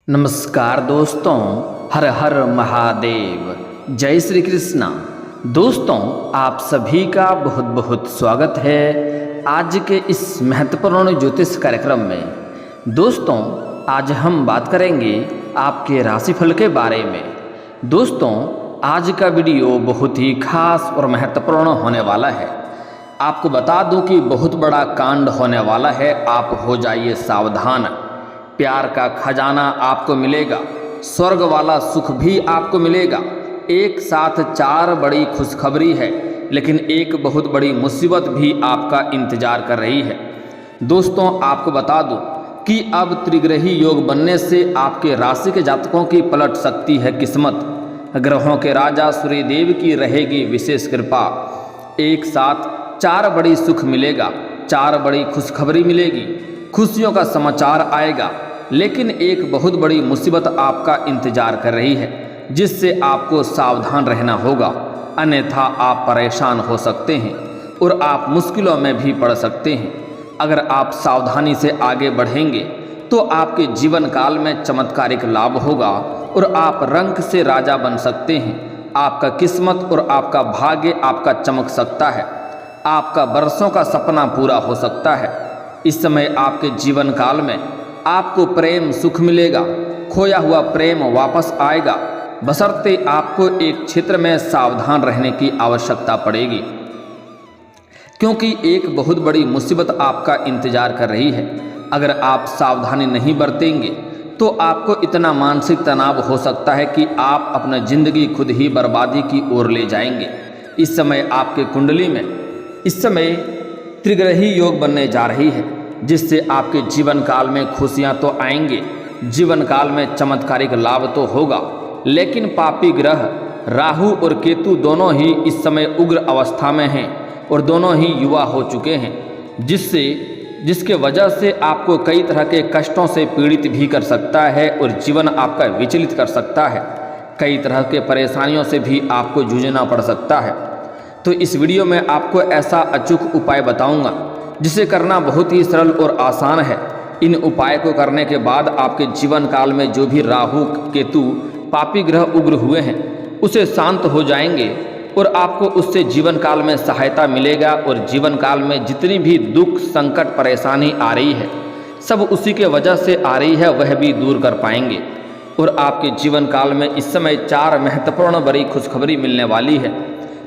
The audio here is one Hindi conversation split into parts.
नमस्कार दोस्तों, हर हर महादेव, जय श्री कृष्णा। दोस्तों, आप सभी का बहुत बहुत स्वागत है आज के इस महत्वपूर्ण ज्योतिष कार्यक्रम में। दोस्तों, आज हम बात करेंगे आपके राशिफल के बारे में। दोस्तों, आज का वीडियो बहुत ही खास और महत्वपूर्ण होने वाला है। आपको बता दूं कि बहुत बड़ा कांड होने वाला है, आप हो जाइए सावधान। प्यार का खजाना आपको मिलेगा, स्वर्ग वाला सुख भी आपको मिलेगा। एक साथ चार बड़ी खुशखबरी है, लेकिन एक बहुत बड़ी मुसीबत भी आपका इंतजार कर रही है। दोस्तों, आपको बता दूं कि अब त्रिग्रही योग बनने से आपके राशि के जातकों की पलट सकती है किस्मत। ग्रहों के राजा सूर्यदेव की रहेगी विशेष कृपा। एक साथ चार बड़ी सुख मिलेगा, चार बड़ी खुशखबरी मिलेगी, खुशियों का समाचार आएगा। लेकिन एक बहुत बड़ी मुसीबत आपका इंतजार कर रही है, जिससे आपको सावधान रहना होगा, अन्यथा आप परेशान हो सकते हैं और आप मुश्किलों में भी पड़ सकते हैं। अगर आप सावधानी से आगे बढ़ेंगे तो आपके जीवन काल में चमत्कारिक लाभ होगा और आप रंक से राजा बन सकते हैं। आपका किस्मत और आपका भाग्य आपका चमक सकता है, आपका बरसों का सपना पूरा हो सकता है। इस समय आपके जीवन काल में आपको प्रेम सुख मिलेगा, खोया हुआ प्रेम वापस आएगा, बशर्ते आपको एक क्षेत्र में सावधान रहने की आवश्यकता पड़ेगी, क्योंकि एक बहुत बड़ी मुसीबत आपका इंतजार कर रही है। अगर आप सावधानी नहीं बरतेंगे तो आपको इतना मानसिक तनाव हो सकता है कि आप अपनी जिंदगी खुद ही बर्बादी की ओर ले जाएंगे। इस समय आपके कुंडली में इस समय त्रिग्रही योग बनने जा रही है, जिससे आपके जीवन काल में खुशियां तो आएंगे, जीवन काल में चमत्कारिक लाभ तो होगा। लेकिन पापी ग्रह राहु और केतु दोनों ही इस समय उग्र अवस्था में हैं और दोनों ही युवा हो चुके हैं, जिसके वजह से आपको कई तरह के कष्टों से पीड़ित भी कर सकता है और जीवन आपका विचलित कर सकता है। कई तरह के परेशानियों से भी आपको जूझना पड़ सकता है। तो इस वीडियो में आपको ऐसा अचूक उपाय बताऊंगा जिसे करना बहुत ही सरल और आसान है। इन उपाय को करने के बाद आपके जीवन काल में जो भी राहु केतु पापी ग्रह उग्र हुए हैं उसे शांत हो जाएंगे और आपको उससे जीवन काल में सहायता मिलेगा और जीवन काल में जितनी भी दुख संकट परेशानी आ रही है सब उसी के वजह से आ रही है, वह भी दूर कर पाएंगे। और आपके जीवन काल में इस समय चार महत्वपूर्ण बड़ी खुशखबरी मिलने वाली है।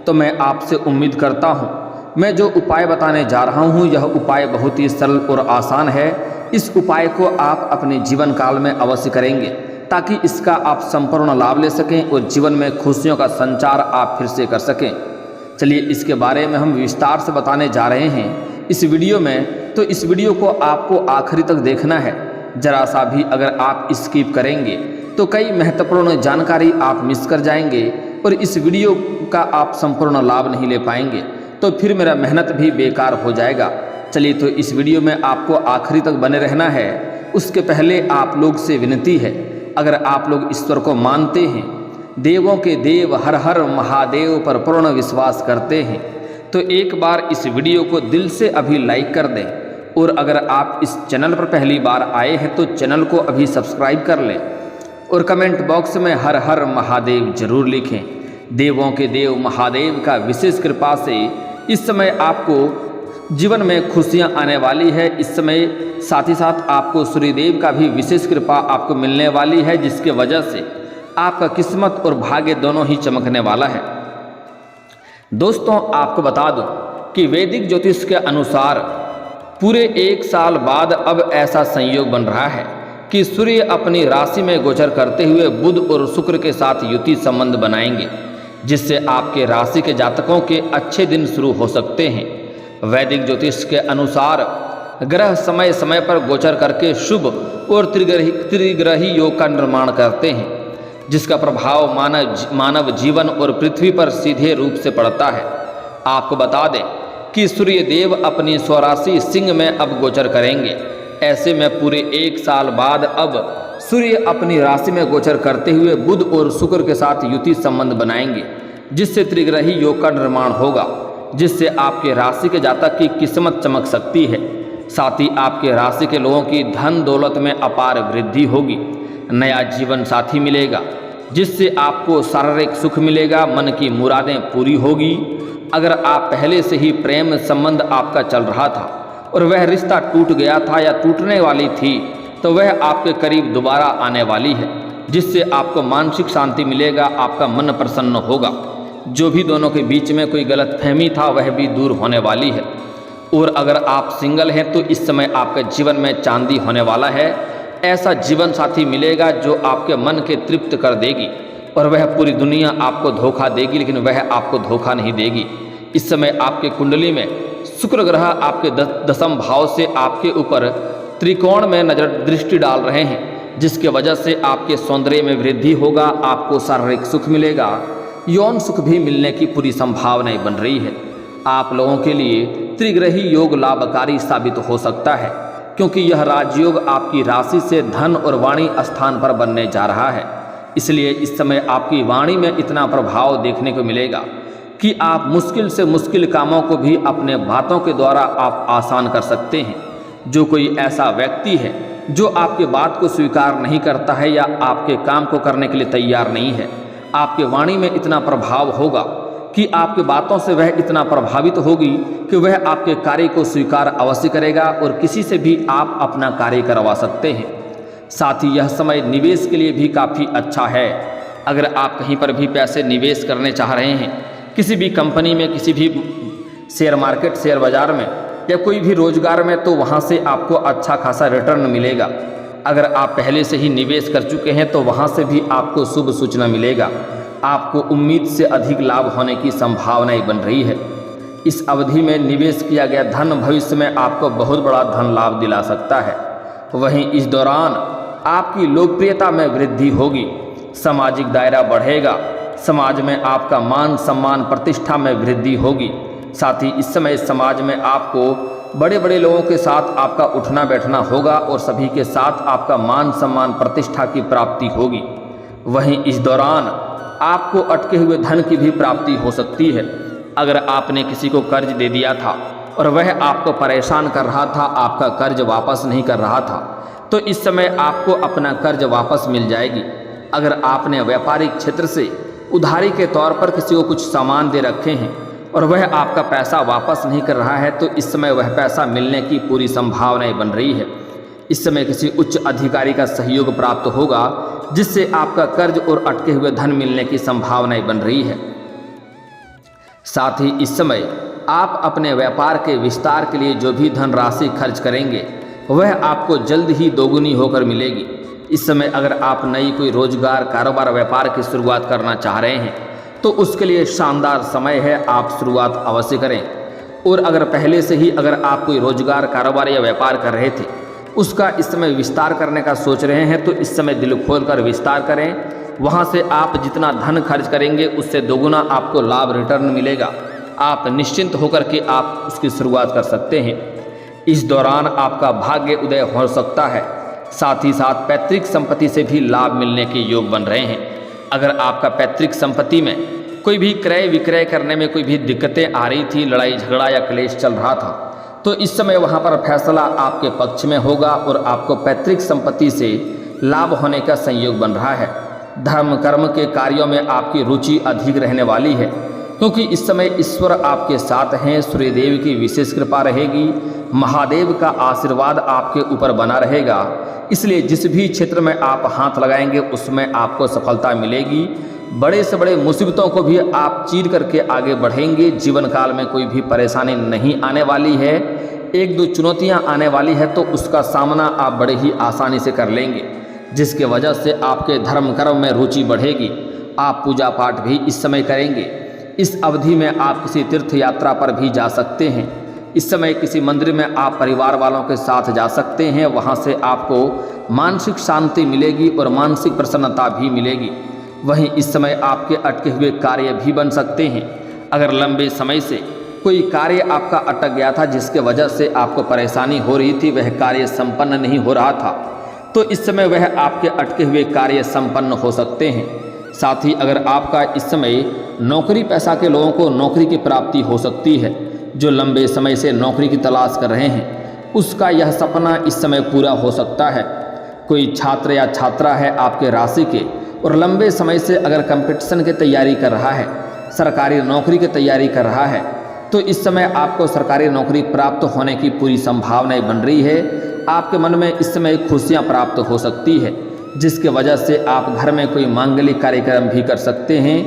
तो मैं आपसे उम्मीद करता हूँ मैं जो उपाय बताने जा रहा हूँ यह उपाय बहुत ही सरल और आसान है। इस उपाय को आप अपने जीवन काल में अवश्य करेंगे ताकि इसका आप संपूर्ण लाभ ले सकें और जीवन में खुशियों का संचार आप फिर से कर सकें। चलिए, इसके बारे में हम विस्तार से बताने जा रहे हैं इस वीडियो में। तो इस वीडियो को आपको आखिरी तक देखना है। जरा सा भी अगर आप स्किप करेंगे तो कई महत्वपूर्ण जानकारी आप मिस कर जाएंगे और इस वीडियो का आप संपूर्ण लाभ नहीं ले पाएंगे, तो फिर मेरा मेहनत भी बेकार हो जाएगा। चलिए, तो इस वीडियो में आपको आखिरी तक बने रहना है। उसके पहले आप लोग से विनती है, अगर आप लोग ईश्वर को मानते हैं, देवों के देव हर हर महादेव पर पूर्ण विश्वास करते हैं, तो एक बार इस वीडियो को दिल से अभी लाइक कर दें। और अगर आप इस चैनल पर पहली बार आए हैं तो चैनल को अभी सब्सक्राइब कर लें और कमेंट बॉक्स में हर हर महादेव जरूर लिखें। देवों के देव महादेव का विशेष कृपा से इस समय आपको जीवन में खुशियां आने वाली है। इस समय साथ ही साथ आपको सूर्यदेव का भी विशेष कृपा आपको मिलने वाली है, जिसके वजह से आपका किस्मत और भाग्य दोनों ही चमकने वाला है। दोस्तों, आपको बता दूं कि वैदिक ज्योतिष के अनुसार पूरे एक साल बाद अब ऐसा संयोग बन रहा है कि सूर्य अपनी राशि में गोचर करते हुए बुध और शुक्र के साथ युति संबंध बनाएंगे, जिससे आपके राशि के जातकों के अच्छे दिन शुरू हो सकते हैं। वैदिक ज्योतिष के अनुसार ग्रह समय समय पर गोचर करके शुभ और त्रिग्रही योग का निर्माण करते हैं, जिसका प्रभाव मानव जीवन और पृथ्वी पर सीधे रूप से पड़ता है। आपको बता दें कि सूर्य देव अपनी स्वराशि सिंह में अब गोचर करेंगे। ऐसे में पूरे एक साल बाद अब सूर्य अपनी राशि में गोचर करते हुए बुध और शुक्र के साथ युति संबंध बनाएंगे, जिससे त्रिग्रही योग का निर्माण होगा, जिससे आपके राशि के जातक की किस्मत चमक सकती है। साथ ही आपके राशि के लोगों की धन दौलत में अपार वृद्धि होगी। नया जीवन साथी मिलेगा जिससे आपको शारीरिक सुख मिलेगा, मन की मुरादें पूरी होगी। अगर आप पहले से ही प्रेम संबंध आपका चल रहा था और वह रिश्ता टूट गया था या टूटने वाली थी, तो वह आपके करीब दोबारा आने वाली है जिससे आपको मानसिक शांति मिलेगा, आपका मन प्रसन्न होगा। जो भी दोनों के बीच में कोई गलतफहमी था वह भी दूर होने वाली है। और अगर आप सिंगल हैं तो इस समय आपके जीवन में चांदी होने वाला है। ऐसा जीवन साथी मिलेगा जो आपके मन के तृप्त कर देगी और वह पूरी दुनिया आपको धोखा देगी लेकिन वह आपको धोखा नहीं देगी। इस समय आपके कुंडली में शुक्र ग्रह आपके दशम भाव से आपके ऊपर त्रिकोण में नजर दृष्टि डाल रहे हैं, जिसके वजह से आपके सौंदर्य में वृद्धि होगा, आपको शारीरिक सुख मिलेगा, यौन सुख भी मिलने की पूरी संभावनाएं बन रही है। आप लोगों के लिए त्रिग्रही योग लाभकारी साबित हो सकता है क्योंकि यह राजयोग आपकी राशि से धन और वाणी स्थान पर बनने जा रहा है। इसलिए इस समय आपकी वाणी में इतना प्रभाव देखने को मिलेगा कि आप मुश्किल से मुश्किल कामों को भी अपने बातों के द्वारा आप आसान कर सकते हैं। जो कोई ऐसा व्यक्ति है जो आपके बात को स्वीकार नहीं करता है या आपके काम को करने के लिए तैयार नहीं है, आपके वाणी में इतना प्रभाव होगा कि आपकी बातों से वह इतना प्रभावित होगी कि वह आपके कार्य को स्वीकार अवश्य करेगा और किसी से भी आप अपना कार्य करवा सकते हैं। साथ ही यह समय निवेश के लिए भी काफ़ी अच्छा है। अगर आप कहीं पर भी पैसे निवेश करने चाह रहे हैं, किसी भी कंपनी में, किसी भी शेयर मार्केट, शेयर बाजार में या कोई भी रोजगार में, तो वहाँ से आपको अच्छा खासा रिटर्न मिलेगा। अगर आप पहले से ही निवेश कर चुके हैं तो वहाँ से भी आपको शुभ सूचना मिलेगा। आपको उम्मीद से अधिक लाभ होने की संभावनाएं बन रही है। इस अवधि में निवेश किया गया धन भविष्य में आपको बहुत बड़ा धन लाभ दिला सकता है। वहीं इस दौरान आपकी लोकप्रियता में वृद्धि होगी, सामाजिक दायरा बढ़ेगा, समाज में आपका मान सम्मान प्रतिष्ठा में वृद्धि होगी। साथ ही इस समय समाज में आपको बड़े बड़े लोगों के साथ आपका उठना बैठना होगा और सभी के साथ आपका मान सम्मान प्रतिष्ठा की प्राप्ति होगी। वहीं इस दौरान आपको अटके हुए धन की भी प्राप्ति हो सकती है। अगर आपने किसी को कर्ज दे दिया था और वह आपको परेशान कर रहा था, आपका कर्ज वापस नहीं कर रहा था, तो इस समय आपको अपना कर्ज वापस मिल जाएगी। अगर आपने व्यापारिक क्षेत्र से उधारी के तौर पर किसी को कुछ सामान दे रखे हैं और वह आपका पैसा वापस नहीं कर रहा है, तो इस समय वह पैसा मिलने की पूरी संभावनाएं बन रही है। इस समय किसी उच्च अधिकारी का सहयोग प्राप्त होगा जिससे आपका कर्ज और अटके हुए धन मिलने की संभावनाएं बन रही है। साथ ही इस समय आप अपने व्यापार के विस्तार के लिए जो भी धनराशि खर्च करेंगे वह आपको जल्द ही दोगुनी होकर मिलेगी। इस समय अगर आप नई कोई रोजगार, कारोबार, व्यापार की शुरुआत करना चाह रहे हैं तो उसके लिए शानदार समय है, आप शुरुआत अवश्य करें। और अगर पहले से ही अगर आप कोई रोजगार, कारोबार या व्यापार कर रहे थे, उसका इस समय विस्तार करने का सोच रहे हैं, तो इस समय दिल खोलकर विस्तार करें। वहाँ से आप जितना धन खर्च करेंगे उससे दोगुना आपको लाभ रिटर्न मिलेगा। आप निश्चिंत होकर के आप उसकी शुरुआत कर सकते हैं। इस दौरान आपका भाग्य उदय हो सकता है। साथ ही साथ पैतृक संपत्ति से भी लाभ मिलने के योग बन रहे हैं। अगर आपका पैतृक संपत्ति में कोई भी क्रय विक्रय करने में कोई भी दिक्कतें आ रही थी, लड़ाई झगड़ा या क्लेश चल रहा था, तो इस समय वहाँ पर फैसला आपके पक्ष में होगा और आपको पैतृक संपत्ति से लाभ होने का संयोग बन रहा है। धर्म कर्म के कार्यों में आपकी रुचि अधिक रहने वाली है क्योंकि इस समय ईश्वर आपके साथ हैं। सूर्यदेव की विशेष कृपा रहेगी, महादेव का आशीर्वाद आपके ऊपर बना रहेगा। इसलिए जिस भी क्षेत्र में आप हाथ लगाएंगे उसमें आपको सफलता मिलेगी। बड़े से बड़े मुसीबतों को भी आप चीर करके आगे बढ़ेंगे। जीवन काल में कोई भी परेशानी नहीं आने वाली है। एक दो चुनौतियां आने वाली है तो उसका सामना आप बड़े ही आसानी से कर लेंगे, जिसके वजह से आपके धर्म कर्म में रुचि बढ़ेगी। आप पूजा पाठ भी इस समय करेंगे। इस अवधि में आप किसी तीर्थ यात्रा पर भी जा सकते हैं। इस समय किसी मंदिर में आप परिवार वालों के साथ जा सकते हैं। वहाँ से आपको मानसिक शांति मिलेगी और मानसिक प्रसन्नता भी मिलेगी। वहीं इस समय आपके अटके हुए कार्य भी बन सकते हैं। अगर लंबे समय से कोई कार्य आपका अटक गया था जिसके वजह से आपको परेशानी हो रही थी, वह कार्य संपन्न नहीं हो रहा था, तो इस समय वह आपके अटके हुए कार्य संपन्न हो सकते हैं। साथ ही अगर आपका इस समय नौकरी पेशा के लोगों को नौकरी की प्राप्ति हो सकती है। जो लंबे समय से नौकरी की तलाश कर रहे हैं उसका यह सपना इस समय पूरा हो सकता है। कोई छात्र या छात्रा है आपके राशि के और लंबे समय से अगर कंपटीशन की तैयारी कर रहा है, सरकारी नौकरी की तैयारी कर रहा है, तो इस समय आपको सरकारी नौकरी प्राप्त होने की पूरी संभावनाएं बन रही है। आपके मन में इस समय खुशियां प्राप्त हो सकती है, जिसके वजह से आप घर में कोई मांगलिक कार्यक्रम भी कर सकते हैं।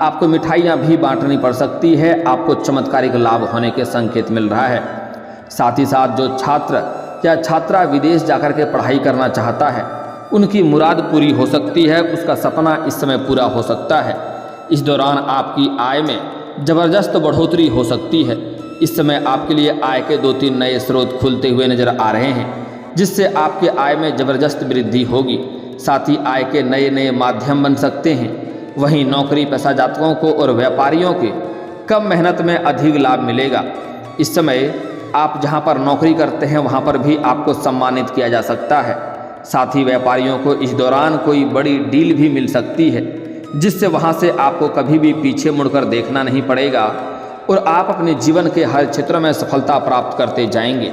आपको मिठाइयाँ भी बांटनी पड़ सकती है। आपको चमत्कारिक लाभ होने के संकेत मिल रहा है। साथ ही साथ जो छात्र या छात्रा विदेश जाकर के पढ़ाई करना चाहता है, उनकी मुराद पूरी हो सकती है, उसका सपना इस समय पूरा हो सकता है। इस दौरान आपकी आय में ज़बरदस्त बढ़ोतरी हो सकती है। इस समय आपके लिए आय के 2-3 नए स्रोत खुलते हुए नजर आ रहे हैं, जिससे आपके आय में ज़बरदस्त वृद्धि होगी। साथ ही आय के नए नए माध्यम बन सकते हैं। वहीं नौकरी पेशा जातकों को और व्यापारियों के कम मेहनत में अधिक लाभ मिलेगा। इस समय आप जहां पर नौकरी करते हैं वहां पर भी आपको सम्मानित किया जा सकता है। साथ ही व्यापारियों को इस दौरान कोई बड़ी डील भी मिल सकती है, जिससे वहां से आपको कभी भी पीछे मुड़कर देखना नहीं पड़ेगा और आप अपने जीवन के हर क्षेत्र में सफलता प्राप्त करते जाएंगे,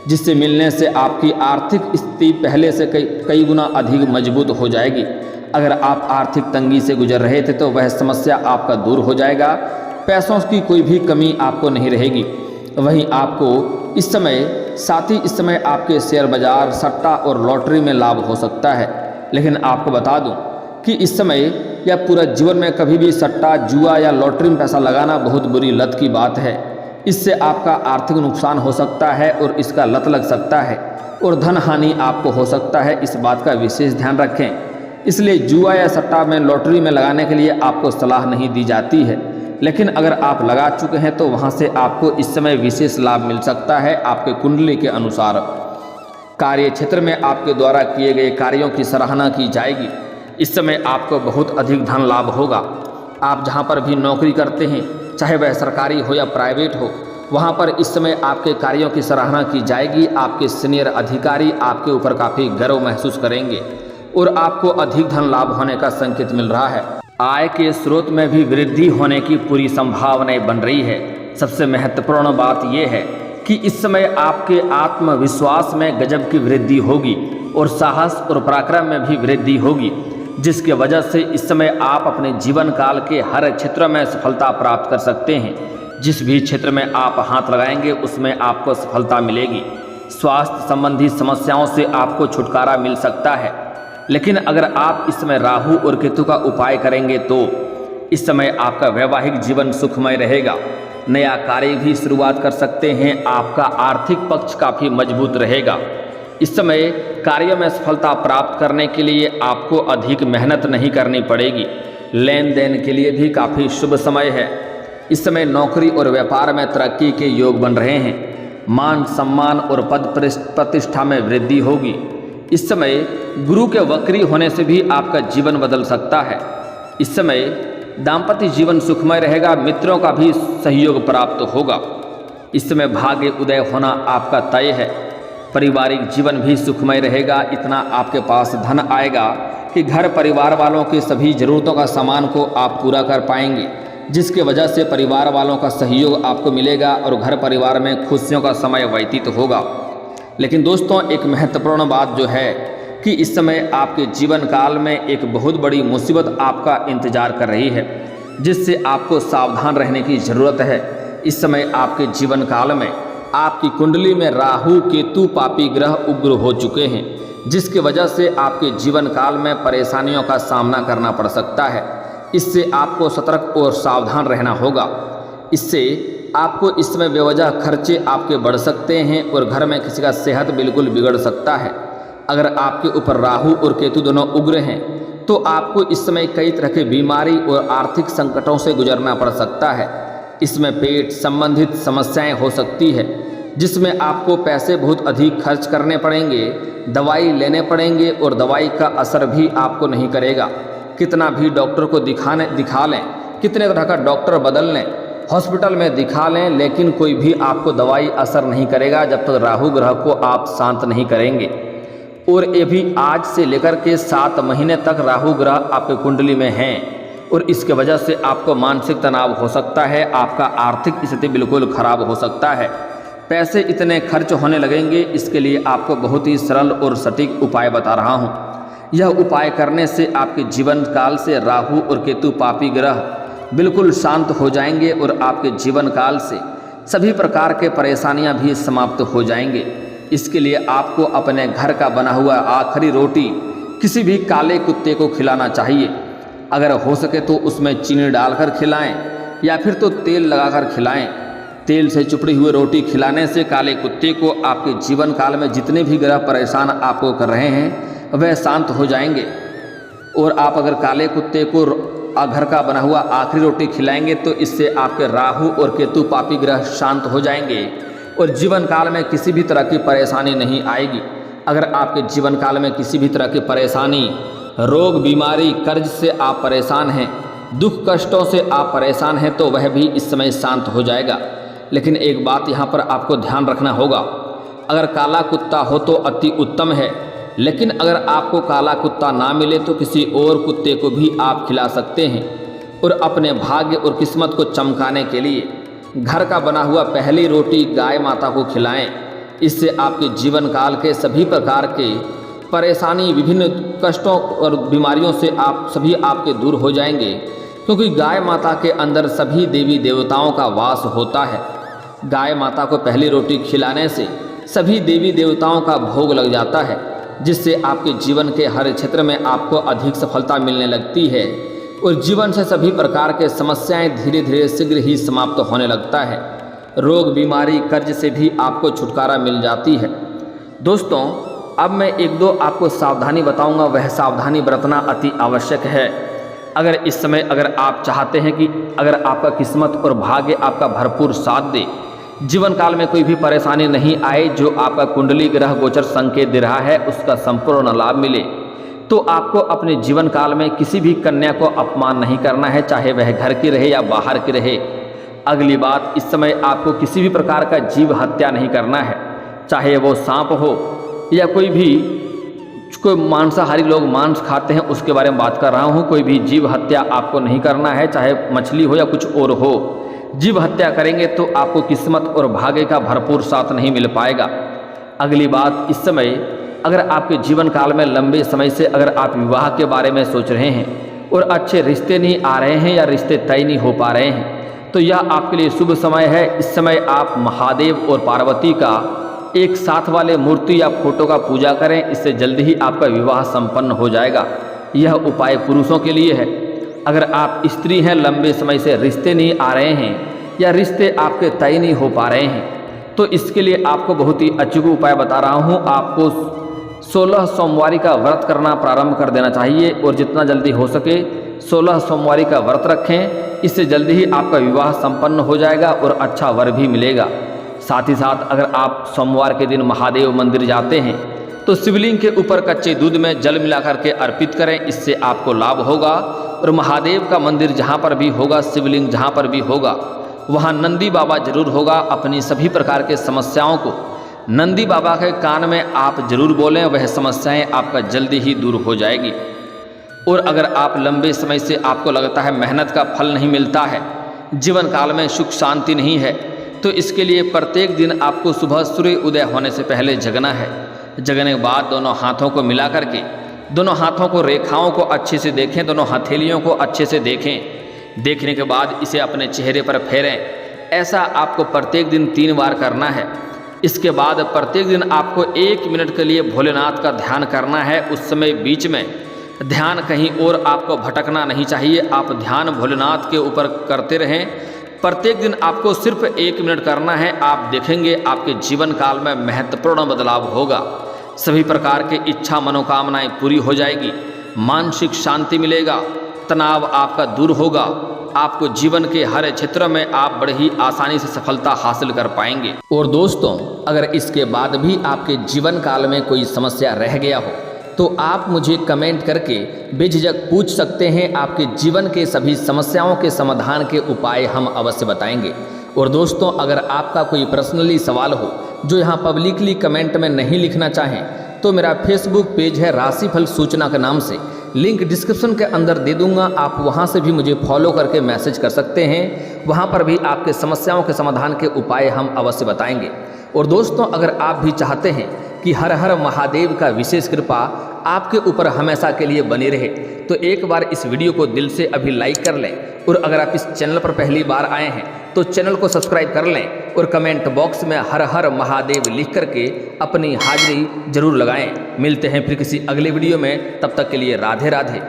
जिससे मिलने से आपकी आर्थिक स्थिति पहले से कई गुना अधिक मजबूत हो जाएगी। अगर आप आर्थिक तंगी से गुजर रहे थे तो वह समस्या आपका दूर हो जाएगा। पैसों की कोई भी कमी आपको नहीं रहेगी। वहीं आपको इस समय साथ ही इस समय आपके शेयर बाजार, सट्टा और लॉटरी में लाभ हो सकता है। लेकिन आपको बता दूं कि इस समय या पूरा जीवन में कभी भी सट्टा, जुआ या लॉटरी में पैसा लगाना बहुत बुरी लत की बात है। इससे आपका आर्थिक नुकसान हो सकता है और इसका लत लग सकता है और धन हानि आपको हो सकता है। इस बात का विशेष ध्यान रखें। इसलिए जुआ या सट्टा में, लॉटरी में लगाने के लिए आपको सलाह नहीं दी जाती है। लेकिन अगर आप लगा चुके हैं तो वहां से आपको इस समय विशेष लाभ मिल सकता है। आपके कुंडली के अनुसार कार्य क्षेत्र में आपके द्वारा किए गए कार्यों की सराहना की जाएगी। इस समय आपको बहुत अधिक धन लाभ होगा। आप जहां पर भी नौकरी करते हैं, चाहे वह सरकारी हो या प्राइवेट हो, वहां पर इस समय आपके कार्यों की सराहना की जाएगी। आपके सीनियर अधिकारी आपके ऊपर काफ़ी गर्व महसूस करेंगे और आपको अधिक धन लाभ होने का संकेत मिल रहा है। आय के स्रोत में भी वृद्धि होने की पूरी संभावनाएं बन रही है। सबसे महत्वपूर्ण बात यह है कि इस समय आपके आत्मविश्वास में गजब की वृद्धि होगी और साहस और पराक्रम में भी वृद्धि होगी, जिसके वजह से इस समय आप अपने जीवन काल के हर क्षेत्र में सफलता प्राप्त कर सकते हैं। जिस भी क्षेत्र में आप हाथ लगाएंगे उसमें आपको सफलता मिलेगी। स्वास्थ्य संबंधी समस्याओं से आपको छुटकारा मिल सकता है। लेकिन अगर आप इस समय राहु और केतु का उपाय करेंगे तो इस समय आपका वैवाहिक जीवन सुखमय रहेगा। नया कार्य भी शुरुआत कर सकते हैं। आपका आर्थिक पक्ष काफ़ी मजबूत रहेगा। इस समय कार्य में सफलता प्राप्त करने के लिए आपको अधिक मेहनत नहीं करनी पड़ेगी। लेन देन के लिए भी काफ़ी शुभ समय है। इस समय नौकरी और व्यापार में तरक्की के योग बन रहे हैं। मान सम्मान और पद प्रतिष्ठा में वृद्धि होगी। इस समय गुरु के वक्री होने से भी आपका जीवन बदल सकता है। इस समय दाम्पत्य जीवन सुखमय रहेगा। मित्रों का भी सहयोग प्राप्त होगा। इस समय भाग्य उदय होना आपका तय है। पारिवारिक जीवन भी सुखमय रहेगा। इतना आपके पास धन आएगा कि घर परिवार वालों की सभी ज़रूरतों का सामान को आप पूरा कर पाएंगे, जिसके वजह से परिवार वालों का सहयोग आपको मिलेगा और घर परिवार में खुशियों का समय व्यतीत होगा। लेकिन दोस्तों, एक महत्वपूर्ण बात जो है कि इस समय आपके जीवन काल में एक बहुत बड़ी मुसीबत आपका इंतजार कर रही है, जिससे आपको सावधान रहने की ज़रूरत है। इस समय आपके जीवन काल में आपकी कुंडली में राहु केतु पापी ग्रह उग्र हो चुके हैं, जिसकी वजह से आपके जीवन काल में परेशानियों का सामना करना पड़ सकता है। इससे आपको सतर्क और सावधान रहना होगा। इससे आपको इस समय बेवजह खर्चे आपके बढ़ सकते हैं और घर में किसी का सेहत बिल्कुल बिगड़ सकता है। अगर आपके ऊपर राहु और केतु दोनों उग्र हैं तो आपको इस समय कई तरह की बीमारी और आर्थिक संकटों से गुजरना पड़ सकता है। इसमें पेट संबंधित समस्याएं हो सकती है, जिसमें आपको पैसे बहुत अधिक खर्च करने पड़ेंगे, दवाई लेने पड़ेंगे और दवाई का असर भी आपको नहीं करेगा। कितना भी डॉक्टर को दिखा लें, कितने तरह का डॉक्टर बदल लें, हॉस्पिटल में दिखा लें, लेकिन कोई भी आपको दवाई असर नहीं करेगा जब तक राहु ग्रह को आप शांत नहीं करेंगे। और ये भी आज से लेकर के 7 महीने तक राहु ग्रह आपके कुंडली में हैं और इसके वजह से आपको मानसिक तनाव हो सकता है। आपका आर्थिक स्थिति बिल्कुल खराब हो सकता है। पैसे इतने खर्च होने लगेंगे। इसके लिए आपको बहुत ही सरल और सटीक उपाय बता रहा हूँ। यह उपाय करने से आपके जीवन काल से राहु और केतु पापी ग्रह बिल्कुल शांत हो जाएंगे और आपके जीवन काल से सभी प्रकार के परेशानियां भी समाप्त हो जाएंगे। इसके लिए आपको अपने घर का बना हुआ आखिरी रोटी किसी भी काले कुत्ते को खिलाना चाहिए। अगर हो सके तो उसमें चीनी डालकर खिलाएं या फिर तो तेल लगाकर खिलाएं। तेल से चुपड़ी हुई रोटी खिलाने से काले कुत्ते को आपके जीवन काल में जितने भी ग्रह परेशान आपको कर रहे हैं वह शांत हो जाएंगे। और आप अगर काले कुत्ते को घर का बना हुआ आखिरी रोटी खिलाएंगे तो इससे आपके राहु और केतु पापी ग्रह शांत हो जाएंगे और जीवन काल में किसी भी तरह की परेशानी नहीं आएगी। अगर आपके जीवन काल में किसी भी तरह की परेशानी, रोग, बीमारी, कर्ज से आप परेशान हैं, दुख कष्टों से आप परेशान हैं तो वह भी इस समय शांत हो जाएगा। लेकिन एक बात यहाँ पर आपको ध्यान रखना होगा, अगर काला कुत्ता हो तो अति उत्तम है, लेकिन अगर आपको काला कुत्ता ना मिले तो किसी और कुत्ते को भी आप खिला सकते हैं। और अपने भाग्य और किस्मत को चमकाने के लिए घर का बना हुआ पहली रोटी गाय माता को खिलाएं। इससे आपके जीवन काल के सभी प्रकार के परेशानी, विभिन्न कष्टों और बीमारियों से आप सभी आपके दूर हो जाएंगे, क्योंकि गाय माता के अंदर सभी देवी देवताओं का वास होता है। गाय माता को पहली रोटी खिलाने से सभी देवी देवताओं का भोग लग जाता है, जिससे आपके जीवन के हर क्षेत्र में आपको अधिक सफलता मिलने लगती है और जीवन से सभी प्रकार के समस्याएं धीरे धीरे शीघ्र ही समाप्त होने लगता है। रोग, बीमारी, कर्ज से भी आपको छुटकारा मिल जाती है। दोस्तों, अब मैं एक दो आपको सावधानी बताऊंगा, वह सावधानी बरतना अति आवश्यक है। अगर इस समय अगर आप चाहते हैं कि अगर आपका किस्मत और भाग्य आपका भरपूर साथ दे, जीवन काल में कोई भी परेशानी नहीं आए, जो आपका कुंडली ग्रह गोचर संकेत दे रहा है उसका संपूर्ण लाभ मिले, तो आपको अपने जीवन काल में किसी भी कन्या को अपमान नहीं करना है, चाहे वह घर की रहे या बाहर की रहे। अगली बात, इस समय आपको किसी भी प्रकार का जीव हत्या नहीं करना है, चाहे वो सांप हो या कोई मांसाहारी लोग मांस खाते हैं उसके बारे में बात कर रहा हूँ। कोई भी जीव हत्या आपको नहीं करना है, चाहे मछली हो या कुछ और हो। जीव हत्या करेंगे तो आपको किस्मत और भाग्य का भरपूर साथ नहीं मिल पाएगा। अगली बात, इस समय अगर आपके जीवन काल में लंबे समय से अगर आप विवाह के बारे में सोच रहे हैं और अच्छे रिश्ते नहीं आ रहे हैं या रिश्ते तय नहीं हो पा रहे हैं, तो यह आपके लिए शुभ समय है। इस समय आप महादेव और पार्वती का एक साथ वाले मूर्ति या फोटो का पूजा करें, इससे जल्दी ही आपका विवाह संपन्न हो जाएगा। यह उपाय पुरुषों के लिए है। अगर आप स्त्री हैं, लंबे समय से रिश्ते नहीं आ रहे हैं या रिश्ते आपके तय नहीं हो पा रहे हैं, तो इसके लिए आपको बहुत ही अचूक उपाय बता रहा हूँ। आपको 16 सोमवारी का व्रत करना प्रारंभ कर देना चाहिए और जितना जल्दी हो सके 16 सोमवारी का व्रत रखें, इससे जल्दी ही आपका विवाह संपन्न हो जाएगा और अच्छा वर भी मिलेगा। साथ ही साथ अगर आप सोमवार के दिन महादेव मंदिर जाते हैं तो शिवलिंग के ऊपर कच्चे दूध में जल मिलाकर के अर्पित करें, इससे आपको लाभ होगा। और महादेव का मंदिर जहाँ पर भी होगा, शिवलिंग जहाँ पर भी होगा, वहाँ नंदी बाबा जरूर होगा। अपनी सभी प्रकार के समस्याओं को नंदी बाबा के कान में आप जरूर बोलें, वह समस्याएं आपका जल्दी ही दूर हो जाएगी। और अगर आप लंबे समय से आपको लगता है मेहनत का फल नहीं मिलता है, जीवन काल में सुख शांति नहीं है, तो इसके लिए प्रत्येक दिन आपको सुबह सूर्य उदय होने से पहले जगना है। जगने के बाद दोनों हाथों को मिला करके, दोनों हाथों को रेखाओं को अच्छे से देखें, दोनों हथेलियों को अच्छे से देखें। देखने के बाद इसे अपने चेहरे पर फेरें। ऐसा आपको प्रत्येक दिन 3 बार करना है। इसके बाद प्रत्येक दिन आपको 1 मिनट के लिए भोलेनाथ का ध्यान करना है। उस समय बीच में ध्यान कहीं और आपको भटकना नहीं चाहिए। आप ध्यान भोलेनाथ के ऊपर करते रहें। प्रत्येक दिन आपको सिर्फ 1 मिनट करना है। आप देखेंगे आपके जीवन काल में महत्वपूर्ण बदलाव होगा। सभी प्रकार के इच्छा मनोकामनाएं पूरी हो जाएगी, मानसिक शांति मिलेगा, तनाव आपका दूर होगा। आपको जीवन के हर क्षेत्र में आप बड़े ही आसानी से सफलता हासिल कर पाएंगे। और दोस्तों, अगर इसके बाद भी आपके जीवन काल में कोई समस्या रह गया हो तो आप मुझे कमेंट करके बेझिझक पूछ सकते हैं। आपके जीवन के सभी समस्याओं के समाधान के उपाय हम अवश्य बताएंगे। और दोस्तों, अगर आपका कोई पर्सनली सवाल हो जो यहाँ पब्लिकली कमेंट में नहीं लिखना चाहें, तो मेरा फेसबुक पेज है राशिफल सूचना के नाम से, लिंक डिस्क्रिप्शन के अंदर दे दूंगा, आप वहां से भी मुझे फॉलो करके मैसेज कर सकते हैं। वहां पर भी आपके समस्याओं के समाधान के उपाय हम अवश्य बताएंगे। और दोस्तों, अगर आप भी चाहते हैं कि हर हर महादेव का विशेष कृपा आपके ऊपर हमेशा के लिए बनी रहे, तो एक बार इस वीडियो को दिल से अभी लाइक कर लें। और अगर आप इस चैनल पर पहली बार आए हैं तो चैनल को सब्सक्राइब कर लें और कमेंट बॉक्स में हर हर महादेव लिख करके अपनी हाजिरी जरूर लगाएं। मिलते हैं फिर किसी अगले वीडियो में, तब तक के लिए राधे राधे।